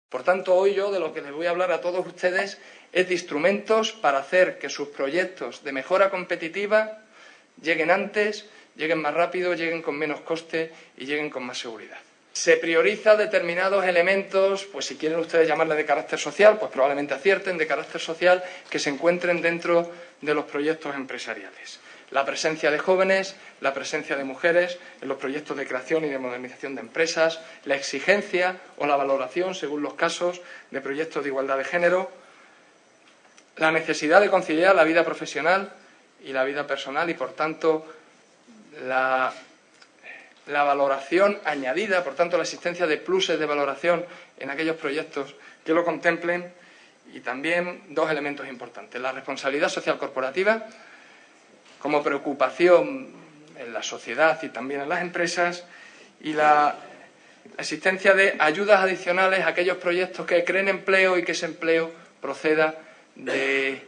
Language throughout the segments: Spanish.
Por tanto, hoy yo de lo que les voy a hablar a todos ustedes es de instrumentos para hacer que sus proyectos de mejora competitiva lleguen antes, lleguen más rápido, lleguen con menos coste y lleguen con más seguridad. Se prioriza determinados elementos, pues si quieren ustedes llamarle de carácter social, pues probablemente acierten, de carácter social, que se encuentren dentro de los proyectos empresariales. La presencia de jóvenes, la presencia de mujeres en los proyectos de creación y de modernización de empresas, la exigencia o la valoración, según los casos, de proyectos de igualdad de género, la necesidad de conciliar la vida profesional y la vida personal y, por tanto, la valoración añadida, por tanto, la existencia de pluses de valoración en aquellos proyectos que lo contemplen, y también dos elementos importantes: la responsabilidad social corporativa como preocupación en la sociedad y también en las empresas, y la existencia de ayudas adicionales a aquellos proyectos que creen empleo y que ese empleo proceda de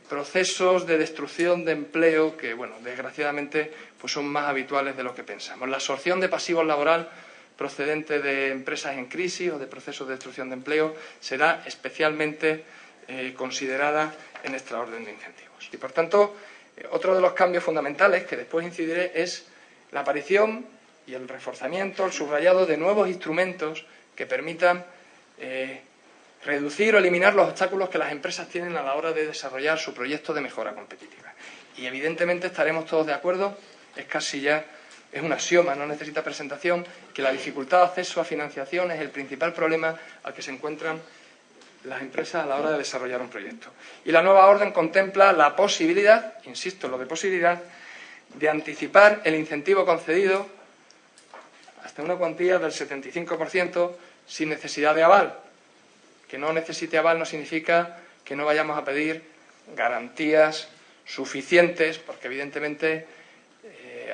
procesos de destrucción de empleo que, bueno, desgraciadamente pues son más habituales de lo que pensamos. La absorción de pasivos laboral procedente de empresas en crisis o de procesos de destrucción de empleo será especialmente considerada en esta orden de incentivos. Y, por tanto, otro de los cambios fundamentales que después incidiré es la aparición y el reforzamiento, el subrayado de nuevos instrumentos que permitan reducir o eliminar los obstáculos que las empresas tienen a la hora de desarrollar su proyecto de mejora competitiva. Y evidentemente estaremos todos de acuerdo, es casi ya, es un axioma, no necesita presentación, que la dificultad de acceso a financiación es el principal problema al que se encuentran las empresas a la hora de desarrollar un proyecto. Y la nueva orden contempla la posibilidad, insisto en lo de posibilidad, de anticipar el incentivo concedido hasta una cuantía del 75% sin necesidad de aval. Que no necesite aval no significa que no vayamos a pedir garantías suficientes, porque evidentemente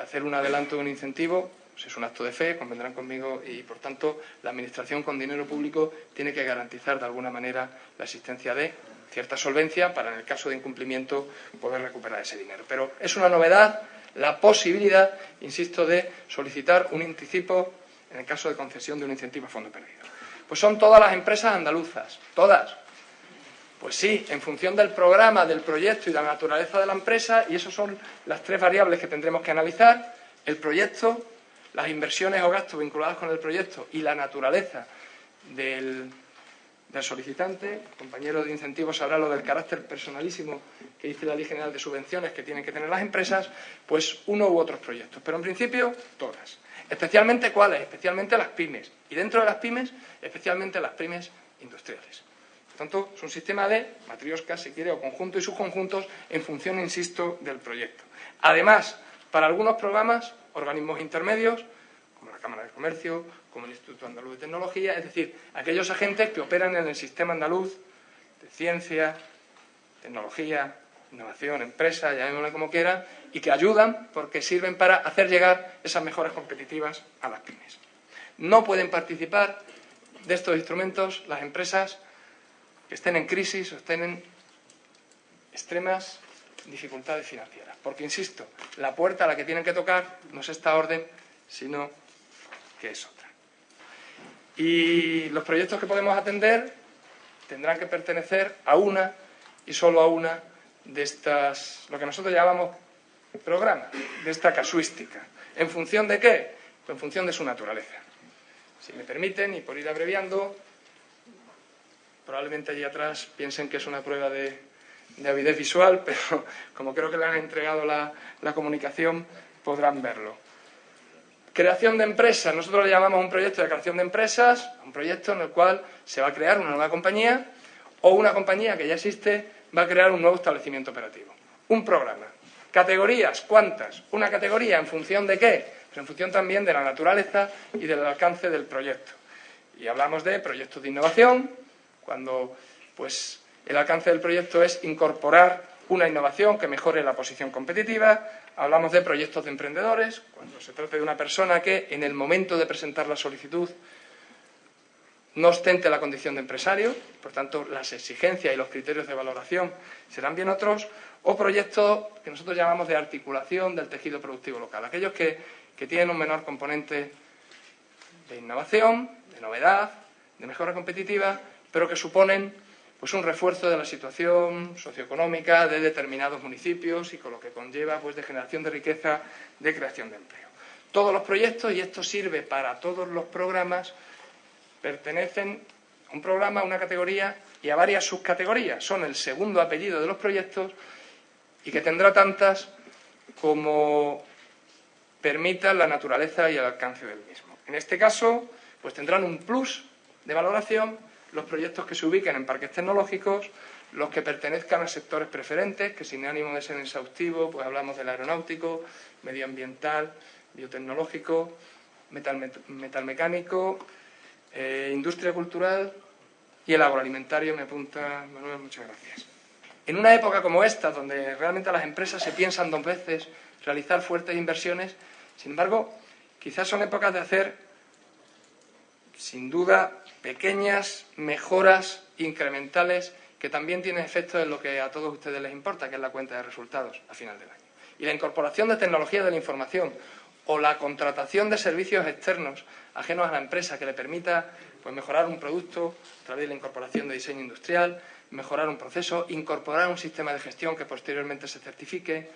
hacer un adelanto de un incentivo pues es un acto de fe, convendrán conmigo, y por tanto la Administración con dinero público tiene que garantizar de alguna manera la existencia de cierta solvencia para, en el caso de incumplimiento, poder recuperar ese dinero. Pero es una novedad la posibilidad, insisto, de solicitar un anticipo en el caso de concesión de un incentivo a fondo perdido. Pues son todas las empresas andaluzas, todas. Pues sí, en función del programa, del proyecto y de la naturaleza de la empresa, y esas son las tres variables que tendremos que analizar: el proyecto, las inversiones o gastos vinculados con el proyecto y la naturaleza del solicitante. El compañero de incentivos sabrá lo del carácter personalísimo que dice la Ley General de Subvenciones que tienen que tener las empresas, pues uno u otros proyectos, pero en principio todas. Especialmente ¿cuáles? Especialmente las pymes, y dentro de las pymes, especialmente las pymes industriales. Por tanto, es un sistema de matriosca, si quiere, o conjunto y subconjuntos en función, insisto, del proyecto. Además, para algunos programas, organismos intermedios, como la Cámara de Comercio, como el Instituto Andaluz de Tecnología, es decir, aquellos agentes que operan en el sistema andaluz de ciencia, tecnología, innovación, empresa, llamémosle como quiera, y que ayudan porque sirven para hacer llegar esas mejoras competitivas a las pymes. No pueden participar de estos instrumentos las empresas que estén en crisis o estén en extremas dificultades financieras, porque, insisto, la puerta a la que tienen que tocar no es esta orden, sino que es otra. Y los proyectos que podemos atender tendrán que pertenecer a una y solo a una de estas, lo que nosotros llamamos programas, de esta casuística. ¿En función de qué? Pues en función de su naturaleza. Si me permiten, y por ir abreviando, probablemente allí atrás piensen que es una prueba de avidez visual, pero como creo que le han entregado la comunicación, podrán verlo. Creación de empresas. Nosotros le llamamos un proyecto de creación de empresas, un proyecto en el cual se va a crear una nueva compañía, o una compañía que ya existe va a crear un nuevo establecimiento operativo. Un programa. Categorías, ¿cuántas? Una categoría, ¿en función de qué? Pues en función también de la naturaleza y del alcance del proyecto. Y hablamos de proyectos de innovación, cuando pues el alcance del proyecto es incorporar una innovación que mejore la posición competitiva. Hablamos de proyectos de emprendedores, cuando se trata de una persona que en el momento de presentar la solicitud no ostente la condición de empresario, por tanto las exigencias y los criterios de valoración serán bien otros, o proyectos que nosotros llamamos de articulación del tejido productivo local, aquellos que tienen un menor componente de innovación, de novedad, de mejora competitiva, pero que suponen pues un refuerzo de la situación socioeconómica de determinados municipios y con lo que conlleva pues de generación de riqueza, de creación de empleo. Todos los proyectos, y esto sirve para todos los programas, pertenecen a un programa, a una categoría y a varias subcategorías. Son el segundo apellido de los proyectos y que tendrá tantas como permita la naturaleza y el alcance del mismo. En este caso, pues tendrán un plus de valoración los proyectos que se ubiquen en parques tecnológicos, los que pertenezcan a sectores preferentes, que sin ánimo de ser exhaustivo, pues hablamos del aeronáutico, medioambiental, biotecnológico, metalmecánico, industria cultural y el agroalimentario. Me apunta Manuel, muchas gracias. En una época como esta, donde realmente las empresas se piensan dos veces realizar fuertes inversiones, sin embargo, quizás son épocas de hacer, sin duda, pequeñas mejoras incrementales que también tienen efecto en lo que a todos ustedes les importa, que es la cuenta de resultados a final del año. Y la incorporación de tecnología de la información o la contratación de servicios externos ajenos a la empresa que le permita pues, mejorar un producto a través de la incorporación de diseño industrial, mejorar un proceso, incorporar un sistema de gestión que posteriormente se certifique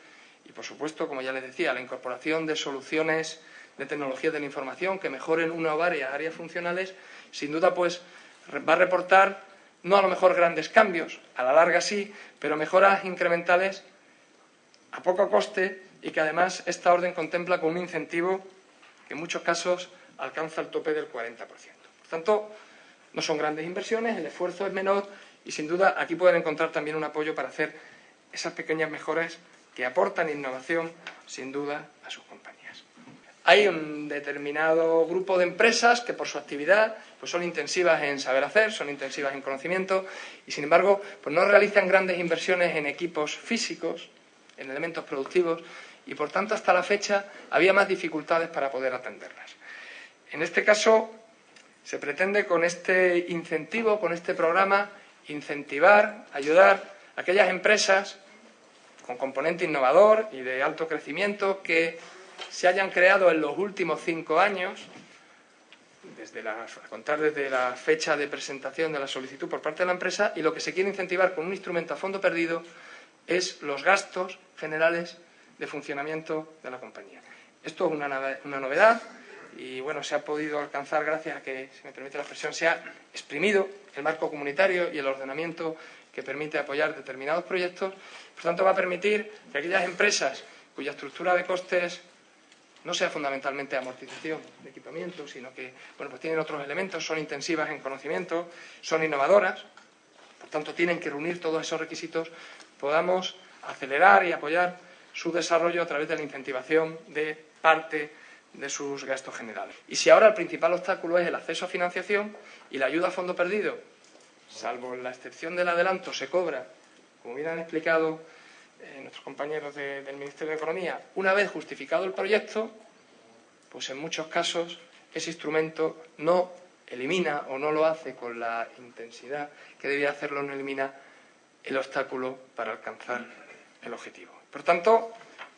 y, por supuesto, como ya les decía, la incorporación de soluciones de tecnología de la información que mejoren una o varias áreas funcionales, sin duda pues va a reportar no a lo mejor grandes cambios, a la larga sí, pero mejoras incrementales a poco coste y que además esta orden contempla con un incentivo que en muchos casos alcanza el tope del 40%. Por tanto, no son grandes inversiones, el esfuerzo es menor y sin duda aquí pueden encontrar también un apoyo para hacer esas pequeñas mejoras que aportan innovación sin duda a sus compañías. Hay un determinado grupo de empresas que por su actividad pues son intensivas en saber hacer, son intensivas en conocimiento y sin embargo pues no realizan grandes inversiones en equipos físicos, en elementos productivos y por tanto hasta la fecha había más dificultades para poder atenderlas. En este caso se pretende con este incentivo, con este programa, incentivar, ayudar a aquellas empresas con componente innovador y de alto crecimiento que se hayan creado en los últimos 5 años, a contar desde la fecha de presentación de la solicitud por parte de la empresa, y lo que se quiere incentivar con un instrumento a fondo perdido es los gastos generales de funcionamiento de la compañía. Esto es una novedad y bueno, se ha podido alcanzar gracias a que, si me permite la expresión, se ha exprimido el marco comunitario y el ordenamiento que permite apoyar determinados proyectos. Por tanto, va a permitir que aquellas empresas cuya estructura de costes no sea fundamentalmente amortización de equipamiento, sino que bueno, pues tienen otros elementos, son intensivas en conocimiento, son innovadoras, por tanto tienen que reunir todos esos requisitos, podamos acelerar y apoyar su desarrollo a través de la incentivación de parte de sus gastos generales. Y si ahora el principal obstáculo es el acceso a financiación y la ayuda a fondo perdido, salvo la excepción del adelanto, se cobra, como bien han explicado nuestros compañeros del Ministerio de Economía, una vez justificado el proyecto, pues en muchos casos ese instrumento no elimina o no lo hace con la intensidad que debía hacerlo, no elimina el obstáculo para alcanzar el objetivo. Por tanto,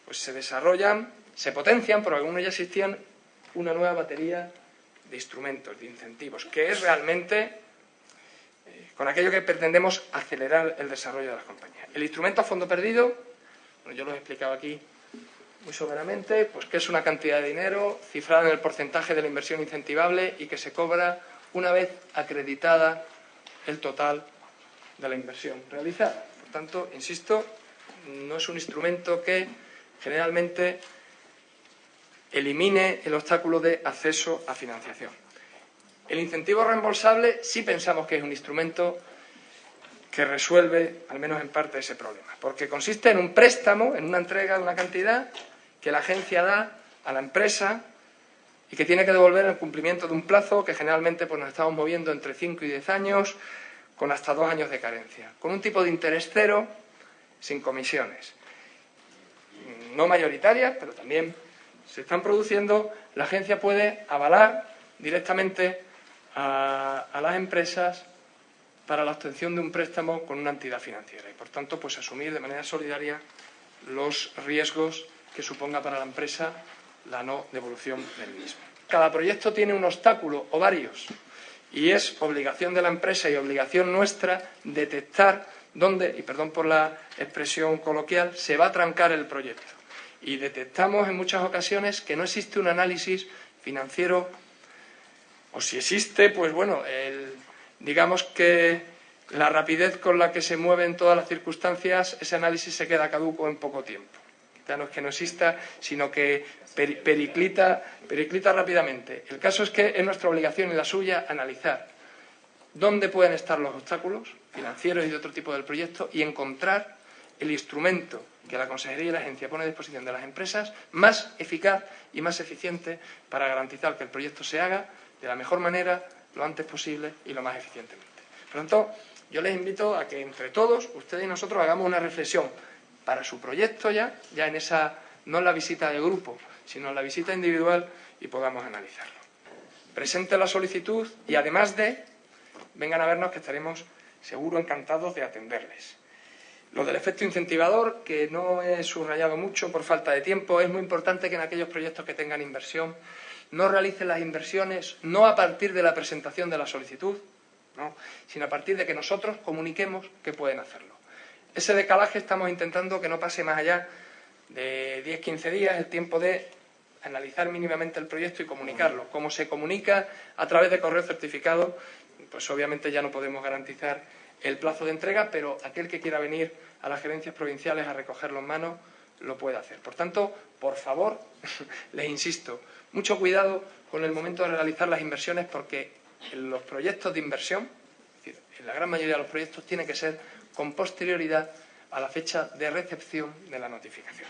pues se desarrollan, se potencian, por algunos ya existían, una nueva batería de instrumentos, de incentivos, que es realmente con aquello que pretendemos acelerar el desarrollo de las compañías. El instrumento a fondo perdido, bueno, yo lo he explicado aquí muy soberamente, pues que es una cantidad de dinero cifrada en el porcentaje de la inversión incentivable y que se cobra una vez acreditada el total de la inversión realizada. Por tanto, insisto, no es un instrumento que generalmente elimine el obstáculo de acceso a financiación. El incentivo reembolsable sí pensamos que es un instrumento que resuelve, al menos en parte, ese problema, porque consiste en un préstamo, en una entrega de una cantidad que la agencia da a la empresa y que tiene que devolver en cumplimiento de un plazo que generalmente pues, nos estamos moviendo entre 5 y 10 años, con hasta 2 años de carencia, con un tipo de interés cero, sin comisiones. No mayoritarias, pero también se están produciendo. La agencia puede avalar directamente a las empresas para la obtención de un préstamo con una entidad financiera y, por tanto, pues asumir de manera solidaria los riesgos que suponga para la empresa la no devolución del mismo. Cada proyecto tiene un obstáculo o varios Y es obligación de la empresa y obligación nuestra detectar dónde, y perdón por la expresión coloquial, se va a trancar el proyecto. Y detectamos en muchas ocasiones que no existe un análisis financiero, o si existe, pues bueno, digamos que la rapidez con la que se mueven todas las circunstancias, ese análisis se queda caduco en poco tiempo. Ya no es que no exista, sino que periclita rápidamente. El caso es que es nuestra obligación y la suya analizar dónde pueden estar los obstáculos financieros y de otro tipo del proyecto y encontrar el instrumento que la Consejería y la Agencia pone a disposición de las empresas más eficaz y más eficiente para garantizar que el proyecto se haga de la mejor manera, lo antes posible y lo más eficientemente. Por lo tanto, yo les invito a que entre todos, ustedes y nosotros, hagamos una reflexión para su proyecto ya en esa, no en la visita de grupo, sino en la visita individual y podamos analizarlo. Presente la solicitud y además vengan a vernos que estaremos seguro encantados de atenderles. Lo del efecto incentivador, que no he subrayado mucho por falta de tiempo, es muy importante que en aquellos proyectos que tengan inversión no realicen las inversiones no a partir de la presentación de la solicitud, ¿no?, sino a partir de que nosotros comuniquemos que pueden hacerlo. Ese decalaje estamos intentando que no pase más allá de 10-15 días, el tiempo de analizar mínimamente el proyecto y comunicarlo. Como se comunica a través de correo certificado, pues obviamente ya no podemos garantizar el plazo de entrega, pero aquel que quiera venir a las gerencias provinciales a recogerlo en mano lo puede hacer. Por tanto, por favor, les insisto, mucho cuidado con el momento de realizar las inversiones, porque en los proyectos de inversión, es decir, en la gran mayoría de los proyectos, tiene que ser con posterioridad a la fecha de recepción de la notificación.